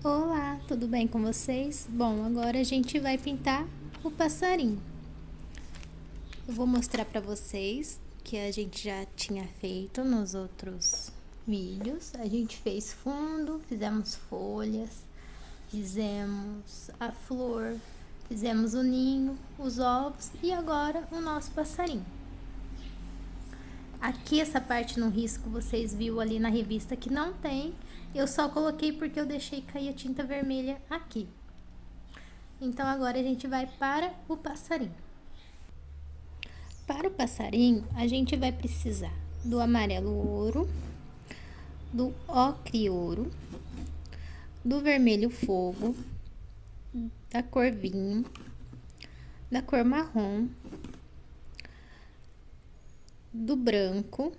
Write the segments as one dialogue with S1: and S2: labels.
S1: Olá, tudo bem com vocês? Bom, agora a gente vai pintar o passarinho. Eu vou mostrar pra vocês o que a gente já tinha feito nos outros vídeos. A gente fez fundo, fizemos folhas, fizemos a flor, fizemos o ninho, os ovos e agora o nosso passarinho. Aqui essa parte no risco vocês viram ali na revista que não tem, eu só coloquei porque eu deixei cair a tinta vermelha aqui. Então agora a gente vai para o passarinho. Para o passarinho, a gente vai precisar do amarelo ouro, do ocre ouro, do vermelho fogo, da cor vinho, da cor marrom, do branco,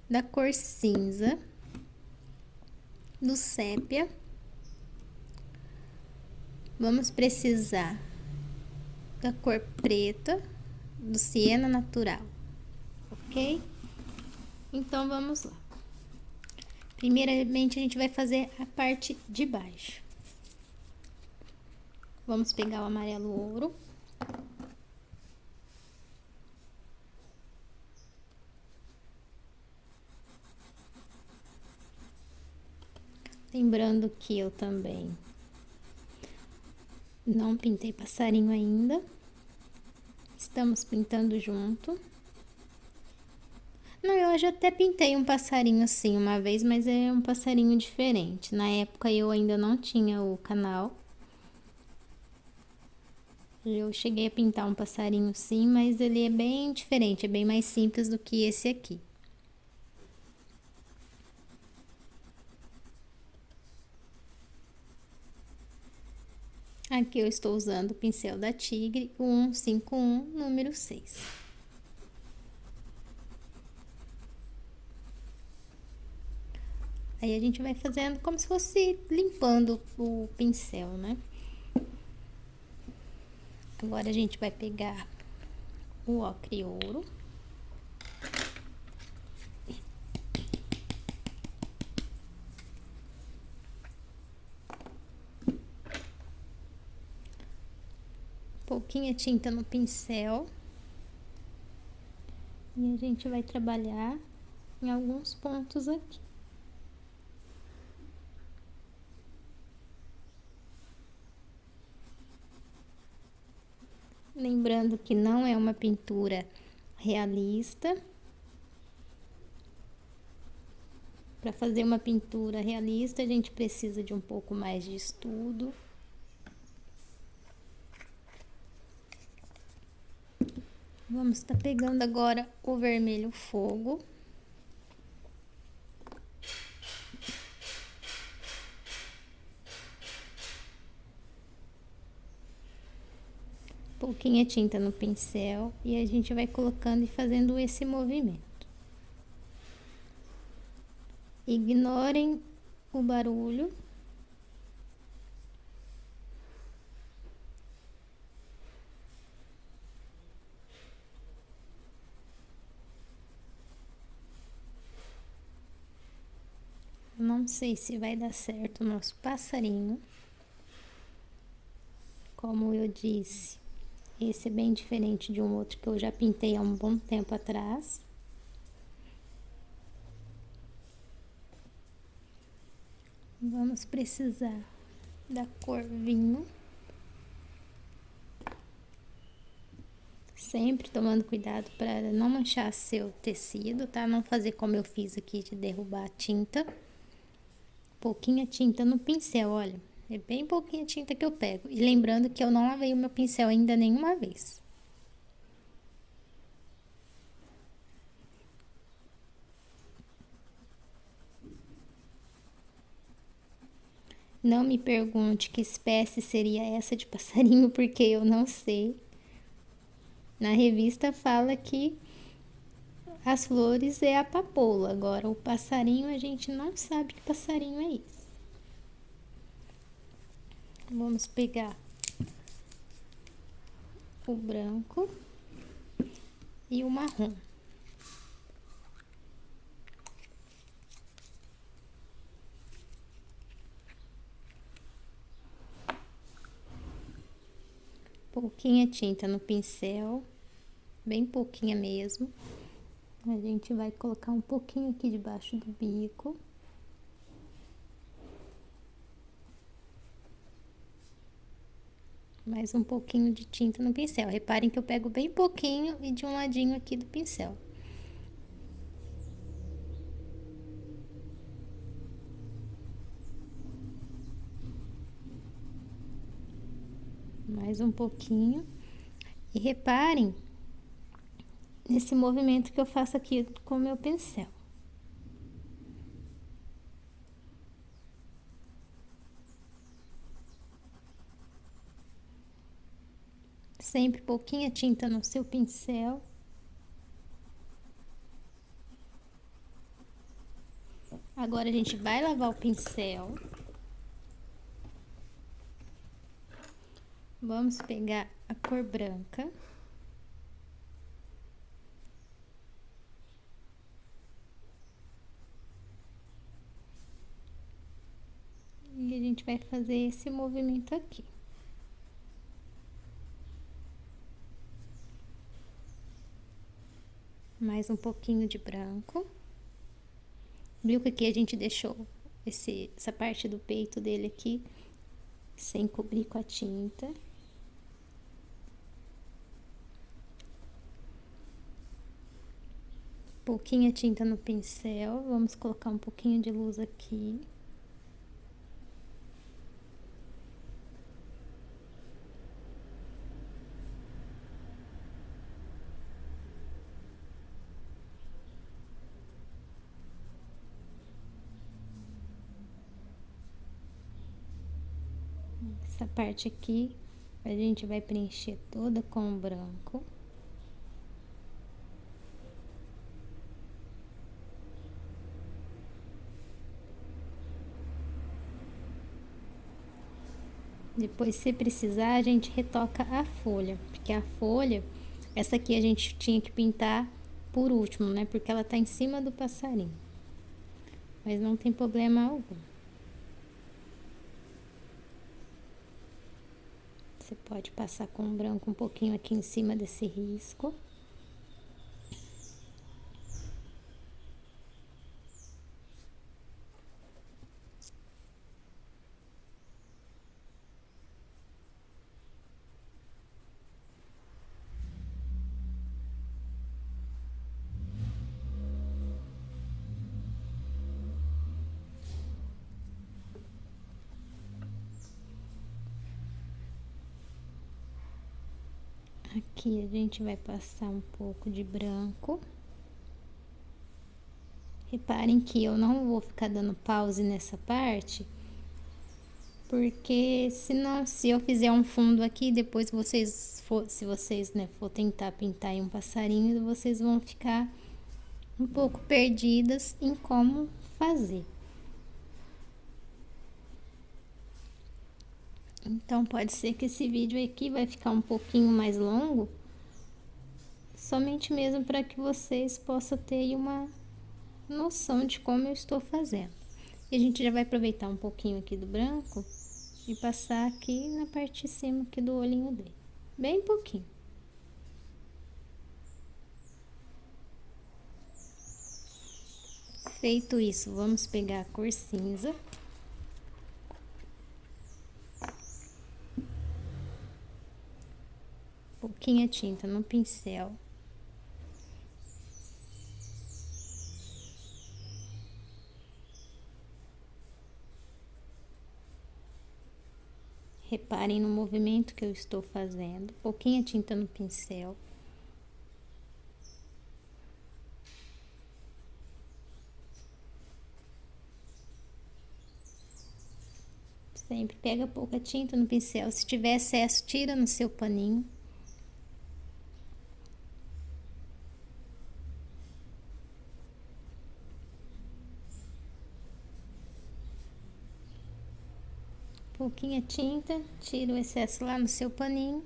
S1: da cor cinza, do sépia. Vamos precisar da cor preta, do siena natural, ok? Então vamos lá. Primeiramente a gente vai fazer a parte de baixo. Vamos pegar o amarelo ouro. Lembrando que eu também não pintei passarinho ainda. Estamos pintando junto. Não, eu já até pintei um passarinho assim uma vez, mas é um passarinho diferente. Na época eu ainda não tinha o canal. Eu cheguei a pintar um passarinho sim, mas ele é bem diferente, é bem mais simples do que esse aqui. Aqui eu estou usando o pincel da Tigre, o 151, número 6. Aí a gente vai fazendo como se fosse limpando o pincel, né? Agora a gente vai pegar o ocre ouro. Pouquinha tinta no pincel. E a gente vai trabalhar em alguns pontos aqui. Lembrando que não é uma pintura realista. Para fazer uma pintura realista, a gente precisa de um pouco mais de estudo. Vamos estar pegando agora o vermelho fogo. Pouquinha tinta no pincel e a gente vai colocando e fazendo esse movimento. Ignorem o barulho. Não sei se vai dar certo o nosso passarinho. Como eu disse, esse é bem diferente de um outro que eu já pintei há um bom tempo atrás. Vamos precisar da cor vinho. Sempre tomando cuidado para não manchar seu tecido, tá? Não fazer como eu fiz aqui de derrubar a tinta. Pouquinha tinta no pincel, olha. É bem pouquinha tinta que eu pego. E lembrando que eu não lavei o meu pincel ainda nenhuma vez. Não me pergunte que espécie seria essa de passarinho, porque eu não sei. Na revista fala que as flores é a papoula. Agora, o passarinho, a gente não sabe que passarinho é esse. Vamos pegar o branco e o marrom. Pouquinha tinta no pincel, bem pouquinha mesmo. A gente vai colocar um pouquinho aqui debaixo do bico. Mais um pouquinho de tinta no pincel. Reparem que eu pego bem pouquinho e de um ladinho aqui do pincel. Mais um pouquinho. E reparem nesse movimento que eu faço aqui com o meu pincel. Sempre pouquinha tinta no seu pincel. Agora a gente vai lavar o pincel. Vamos pegar a cor branca. E a gente vai fazer esse movimento aqui. Mais um pouquinho de branco. Viu que aqui a gente deixou essa parte do peito dele aqui sem cobrir com a tinta. Pouquinha tinta no pincel, vamos colocar um pouquinho de luz aqui. Essa parte aqui a gente vai preencher toda com o branco. Depois, se precisar, a gente retoca a folha, porque a folha, essa aqui a gente tinha que pintar por último, né? Porque ela tá em cima do passarinho. Mas não tem problema algum. Você pode passar com o branco um pouquinho aqui em cima desse risco. Aqui a gente vai passar um pouco de branco. Reparem que eu não vou ficar dando pause nessa parte, porque senão, se eu fizer um fundo aqui, depois se vocês, né, for tentar pintar em um passarinho, vocês vão ficar um pouco perdidas em como fazer. Então, pode ser que esse vídeo aqui vai ficar um pouquinho mais longo, somente mesmo para que vocês possam ter uma noção de como eu estou fazendo. E a gente já vai aproveitar um pouquinho aqui do branco e passar aqui na parte de cima aqui do olhinho dele, bem pouquinho. Feito isso, vamos pegar a cor cinza. Pouquinha tinta no pincel. Reparem no movimento que eu estou fazendo. Pouquinha tinta no pincel. Sempre pega pouca tinta no pincel. Se tiver excesso, tira no seu paninho. Pouquinha tinta, tira o excesso lá no seu paninho.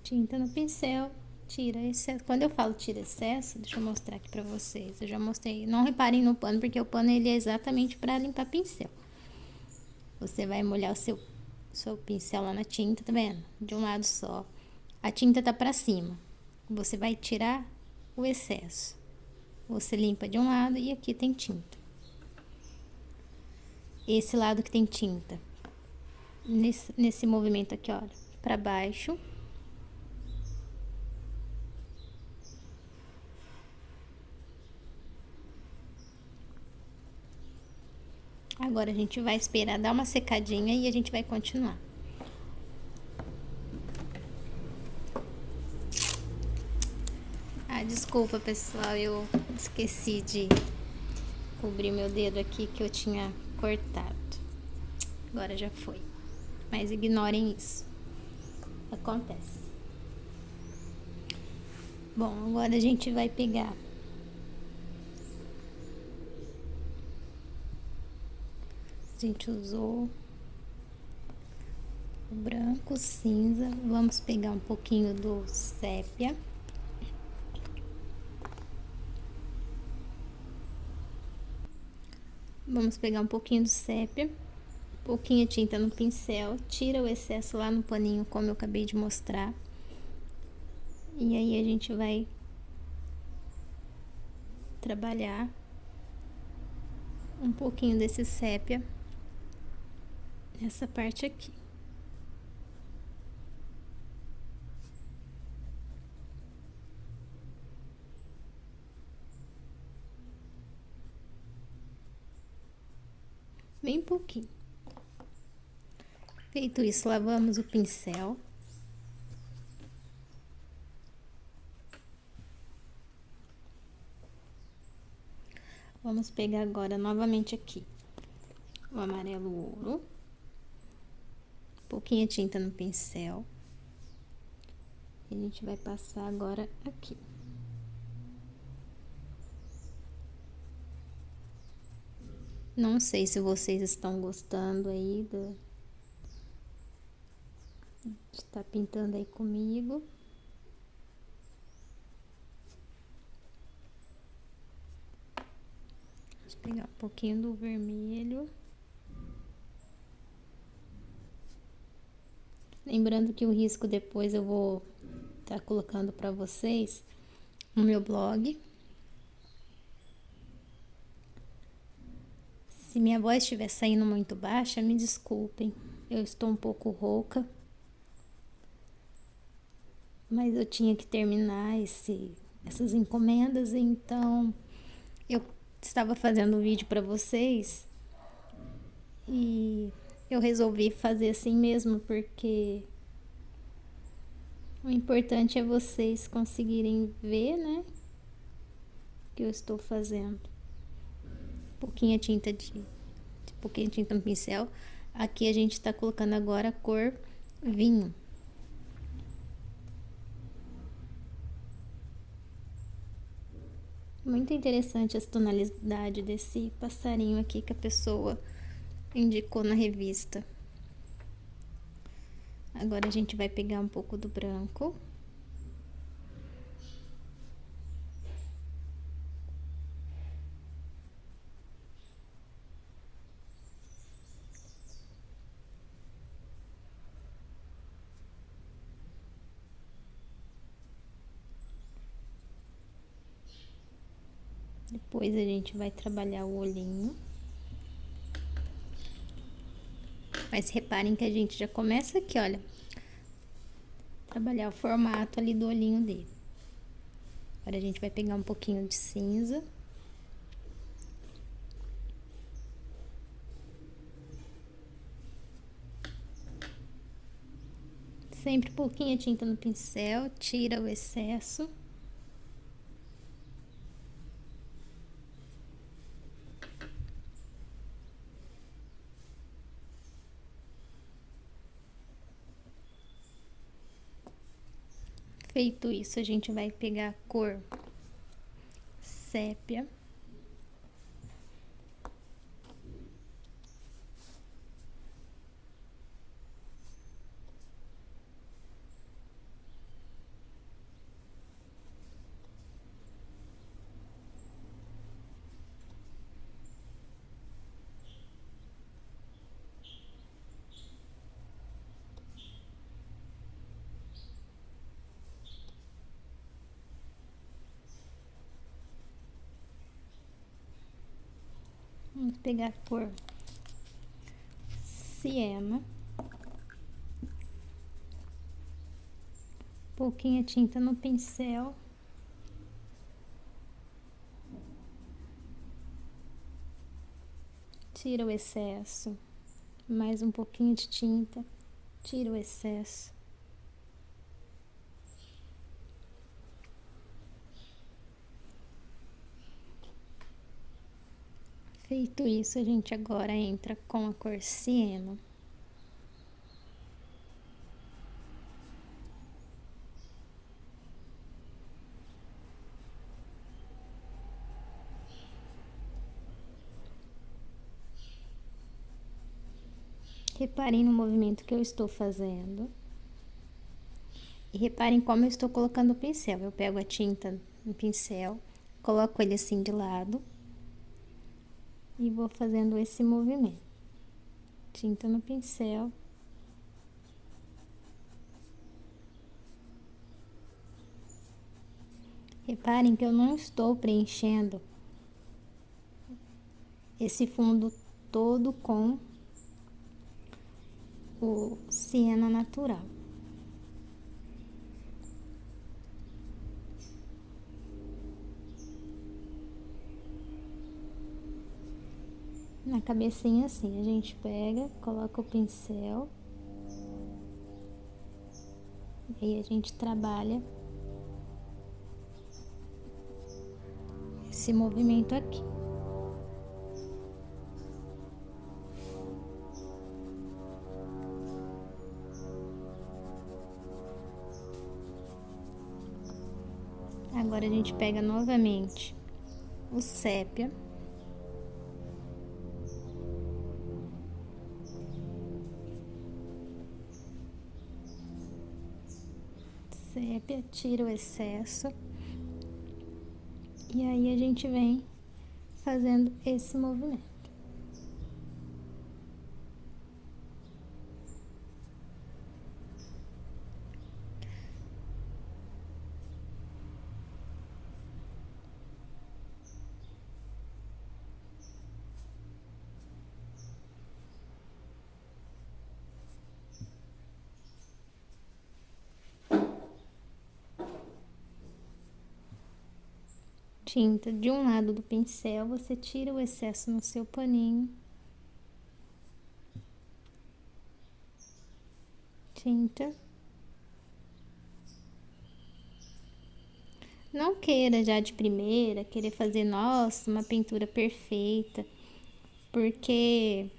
S1: Tinta no pincel tira excesso. Quando eu falo tira excesso, deixa eu mostrar aqui pra vocês. Eu já mostrei. Não reparem no pano, porque o pano ele é exatamente pra limpar pincel. Você vai molhar o seu pincel lá na tinta, tá vendo? De um lado só. A tinta tá pra cima. Você vai tirar o excesso. Você limpa de um lado e aqui tem tinta. Esse lado que tem tinta. Nesse movimento aqui, olha, pra baixo. Agora a gente vai esperar dar uma secadinha e a gente vai continuar. Ah, desculpa, pessoal, eu esqueci de cobrir meu dedo aqui que eu tinha cortado. Agora já foi. Mas ignorem isso. Acontece. Bom, agora a gente vai pegar a gente usou o branco, cinza. Vamos pegar um pouquinho do sépia. Vamos pegar um pouquinho do sépia, pouquinho de tinta no pincel, tira o excesso lá no paninho, como eu acabei de mostrar. E aí a gente vai trabalhar um pouquinho desse sépia nessa parte aqui. Bem pouquinho. Feito isso, lavamos o pincel. Vamos pegar agora novamente aqui o amarelo ouro, pouquinha tinta no pincel. E a gente vai passar agora aqui. Não sei se vocês estão gostando aí de estar pintando aí comigo. Vamos pegar um pouquinho do vermelho. Lembrando que o risco depois eu vou estar colocando para vocês no meu blog. Se minha voz estiver saindo muito baixa, me desculpem. Eu estou um pouco rouca. Mas eu tinha que terminar essas encomendas, então eu estava fazendo um vídeo para vocês e eu resolvi fazer assim mesmo, porque o importante é vocês conseguirem ver, né, o que eu estou fazendo. Pouquinha tinta pouquinha tinta no pincel. Aqui a gente está colocando agora a cor vinho. Muito interessante essa tonalidade desse passarinho aqui que a pessoa indicou na revista. Agora a gente vai pegar um pouco do branco. Depois a gente vai trabalhar o olhinho. Mas reparem que a gente já começa aqui, olha. Trabalhar o formato ali do olhinho dele. Agora a gente vai pegar um pouquinho de cinza. Sempre pouquinho tinta no pincel, tira o excesso. Feito isso, a gente vai pegar a cor sépia. pegar a cor siena, pouquinha tinta no pincel. Tira o excesso, mais um pouquinho de tinta, tira o excesso. Feito isso, a gente agora entra com a cor siena. Reparem no movimento que eu estou fazendo. E reparem como eu estou colocando o pincel. Eu pego a tinta no pincel, coloco ele assim de lado e vou fazendo esse movimento. Tinta no pincel. Reparem que eu não estou preenchendo esse fundo todo com o siena natural. Na cabecinha assim, a gente pega, coloca o pincel e aí a gente trabalha esse movimento aqui. Agora a gente pega novamente o sépia. Sépia, tira o excesso. E aí a gente vem fazendo esse movimento. Tinta de um lado do pincel, você tira o excesso no seu paninho. Tinta. Não queira já de primeira, querer fazer, nossa, uma pintura perfeita, porque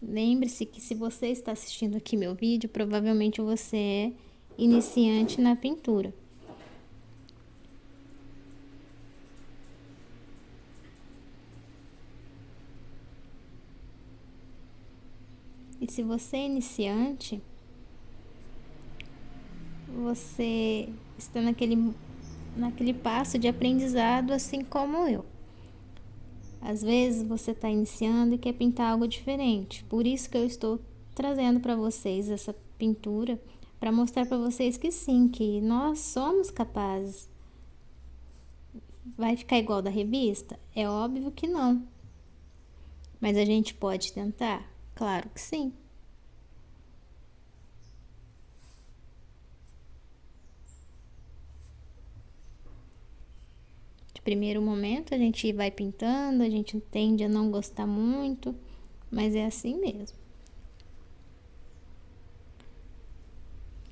S1: lembre-se que se você está assistindo aqui meu vídeo, provavelmente você é iniciante na pintura. E se você é iniciante, você está naquele passo de aprendizado, assim como eu. Às vezes você está iniciando e quer pintar algo diferente. Por isso que eu estou trazendo para vocês essa pintura, para mostrar para vocês que sim, que nós somos capazes. Vai ficar igual da revista? É óbvio que não. Mas a gente pode tentar? Claro que sim. De primeiro momento a gente vai pintando, a gente tende a não gostar muito, mas é assim mesmo.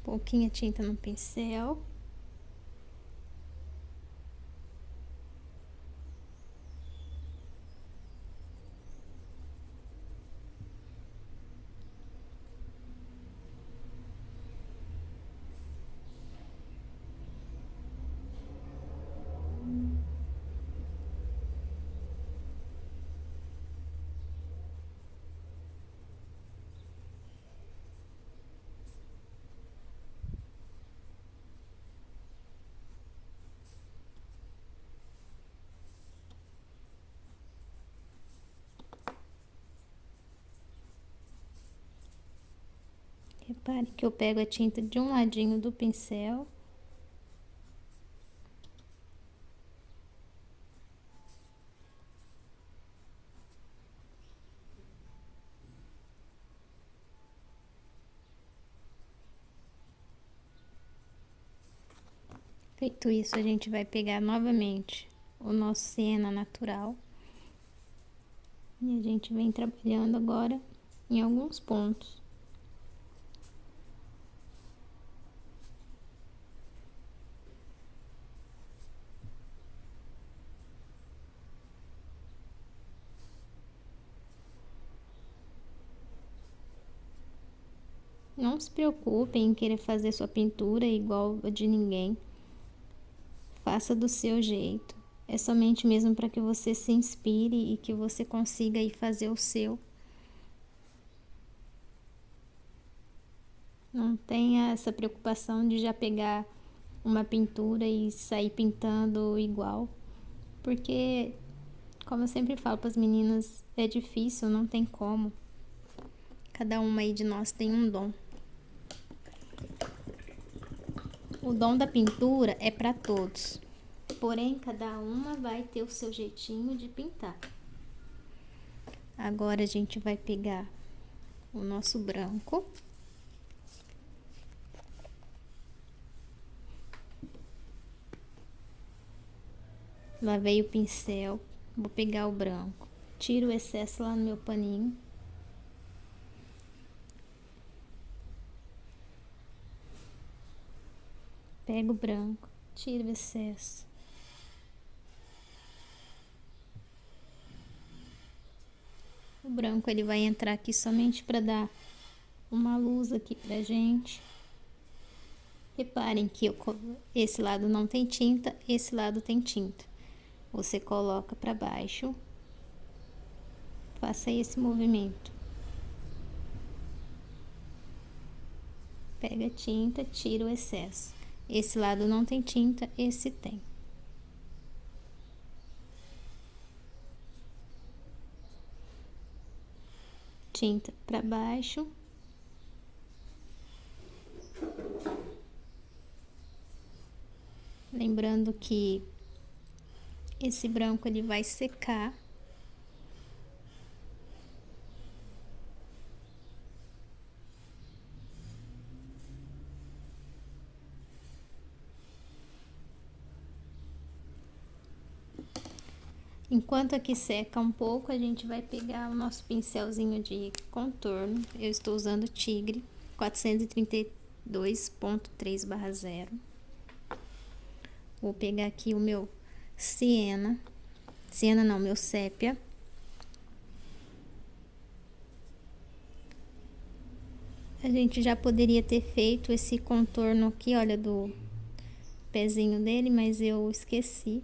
S1: Pouquinha tinta no pincel. Repare que eu pego a tinta de um ladinho do pincel. Feito isso, a gente vai pegar novamente o nosso siena natural. E a gente vem trabalhando agora em alguns pontos. Não se preocupe em querer fazer sua pintura igual a de ninguém. Faça do seu jeito. É somente mesmo para que você se inspire e que você consiga ir fazer o seu. Não tenha essa preocupação de já pegar uma pintura e sair pintando igual. Porque, como eu sempre falo para as meninas, é difícil, não tem como. Cada uma aí de nós tem um dom. O dom da pintura é para todos. Porém, cada uma vai ter o seu jeitinho de pintar. Agora a gente vai pegar o nosso branco. Lavei o pincel, vou pegar o branco. Tiro o excesso lá no meu paninho. Pego o branco, tiro o excesso. O branco ele vai entrar aqui somente para dar uma luz aqui pra gente. Reparem que esse lado não tem tinta, esse lado tem tinta. Você coloca para baixo. Faça esse movimento. Pega a tinta, tira o excesso. Esse lado não tem tinta, esse tem. Tinta para baixo. Lembrando que esse branco ele vai secar. Enquanto aqui seca um pouco, a gente vai pegar o nosso pincelzinho de contorno. Eu estou usando Tigre 432.3/0. Vou pegar aqui o meu siena. Siena não, meu sépia. A gente já poderia ter feito esse contorno aqui, olha, do pezinho dele, mas eu esqueci.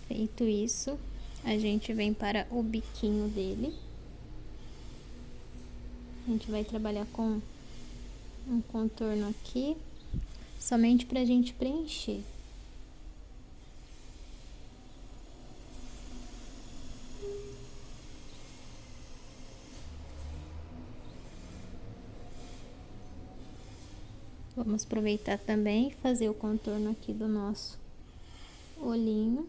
S1: Feito isso, a gente vem para o biquinho dele. A gente vai trabalhar com um contorno aqui, somente pra gente preencher. Vamos aproveitar também e fazer o contorno aqui do nosso olhinho.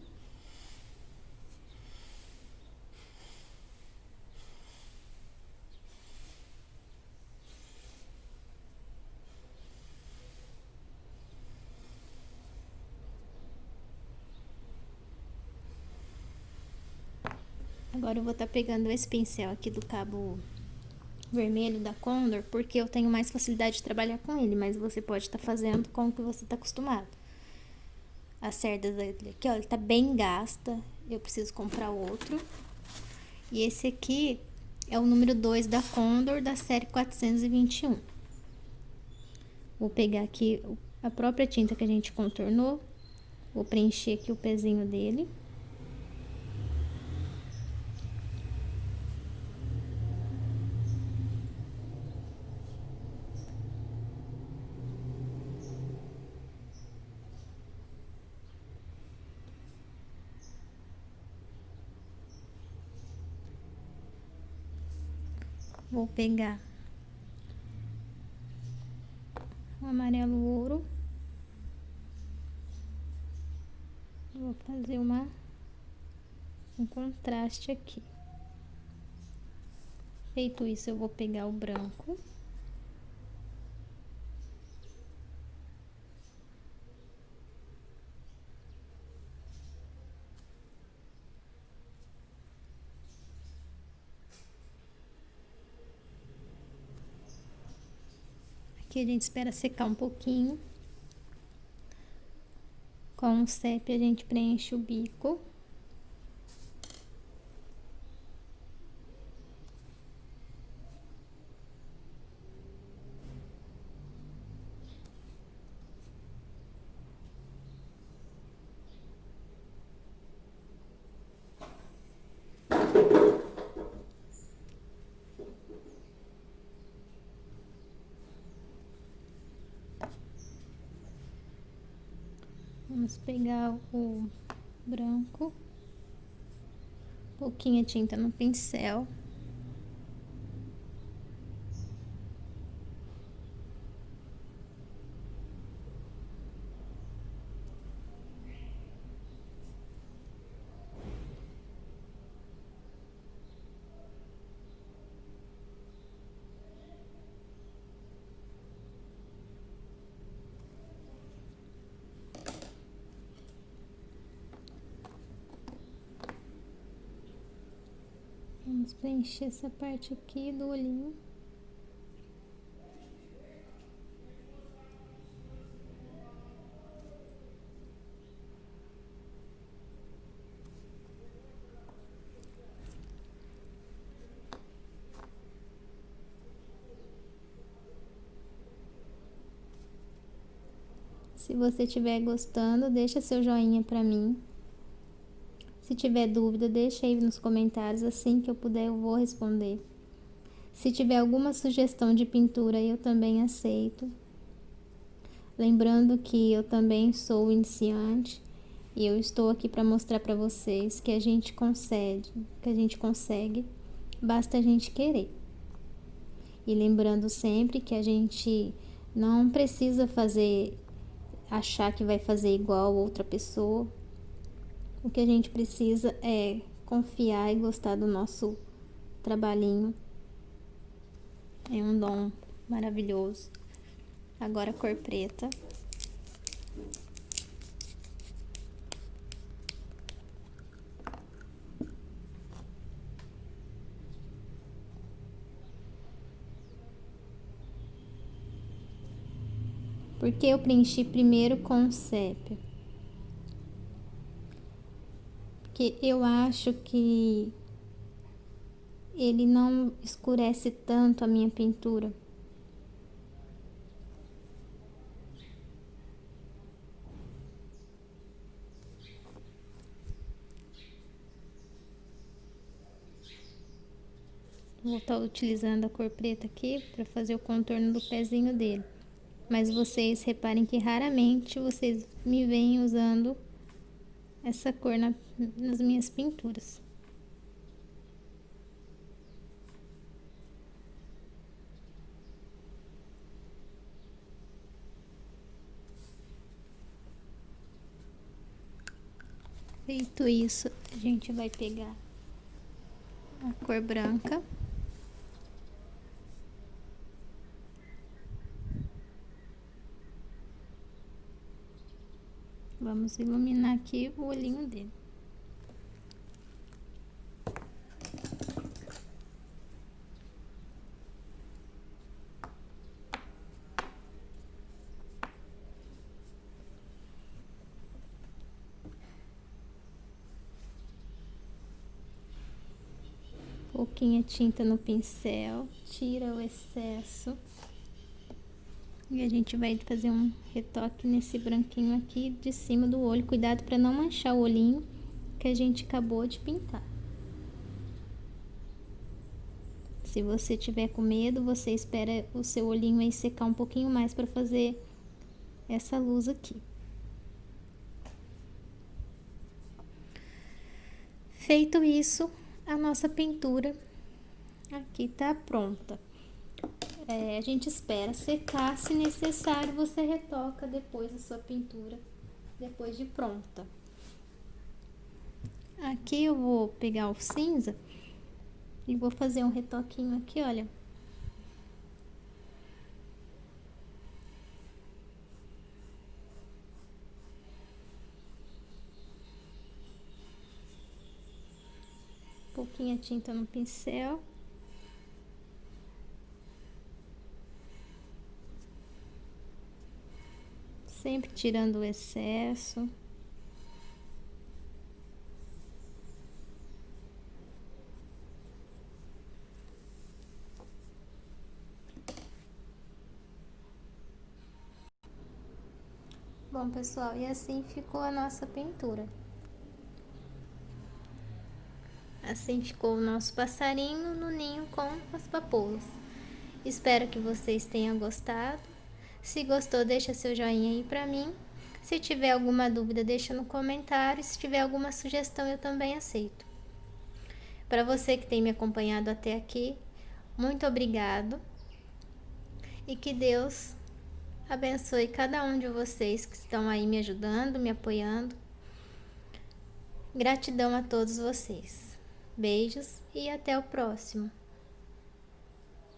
S1: Agora eu vou estar pegando esse pincel aqui do cabo vermelho da Condor, porque eu tenho mais facilidade de trabalhar com ele, mas você pode estar fazendo com o que você está acostumado. As cerdas dele aqui, ó, ele tá bem gasta, eu preciso comprar outro. E esse aqui é o número 2 da Condor, da série 421. Vou pegar aqui a própria tinta que a gente contornou, vou preencher aqui o pezinho dele. Vou pegar o amarelo ouro. fazer um contraste aqui. Feito isso, eu vou pegar o branco. Aqui a gente espera secar um pouquinho. Com o sépia a gente preenche o bico. Vamos pegar o branco, pouquinha tinta no pincel. Vamos preencher essa parte aqui do olhinho. Se você estiver gostando, deixa seu joinha pra mim. Se tiver dúvida, deixa aí nos comentários, assim que eu puder eu vou responder. Se tiver alguma sugestão de pintura, eu também aceito. Lembrando que eu também sou iniciante e eu estou aqui para mostrar para vocês que a gente consegue, basta a gente querer. E lembrando sempre que a gente não precisa achar que vai fazer igual outra pessoa. O que a gente precisa é confiar e gostar do nosso trabalhinho. É um dom maravilhoso. Agora a cor preta. Porque eu preenchi primeiro com sépia? Porque eu acho que ele não escurece tanto a minha pintura. Vou estar utilizando a cor preta aqui para fazer o contorno do pezinho dele. Mas vocês reparem que raramente vocês me veem usando essa cor nas minhas pinturas. Feito isso, a gente vai pegar a cor branca. Vamos iluminar aqui o olhinho dele. Pouquinha tinta no pincel, tira o excesso. E a gente vai fazer um retoque nesse branquinho aqui de cima do olho. Cuidado para não manchar o olhinho que a gente acabou de pintar. Se você tiver com medo, você espera o seu olhinho aí secar um pouquinho mais para fazer essa luz aqui. Feito isso, a nossa pintura aqui tá pronta. A gente espera secar, se necessário você retoca depois a sua pintura, depois de pronta. Aqui eu vou pegar o cinza e vou fazer um retoquinho aqui, olha. Pouquinha tinta no pincel. Sempre tirando o excesso. Bom, pessoal, e assim ficou a nossa pintura. Assim ficou o nosso passarinho no ninho com as papoulas. Espero que vocês tenham gostado. Se gostou, deixa seu joinha aí pra mim. Se tiver alguma dúvida, deixa no comentário. Se tiver alguma sugestão, eu também aceito. Para você que tem me acompanhado até aqui, muito obrigado. E que Deus abençoe cada um de vocês que estão aí me ajudando, me apoiando. Gratidão a todos vocês. Beijos e até o próximo.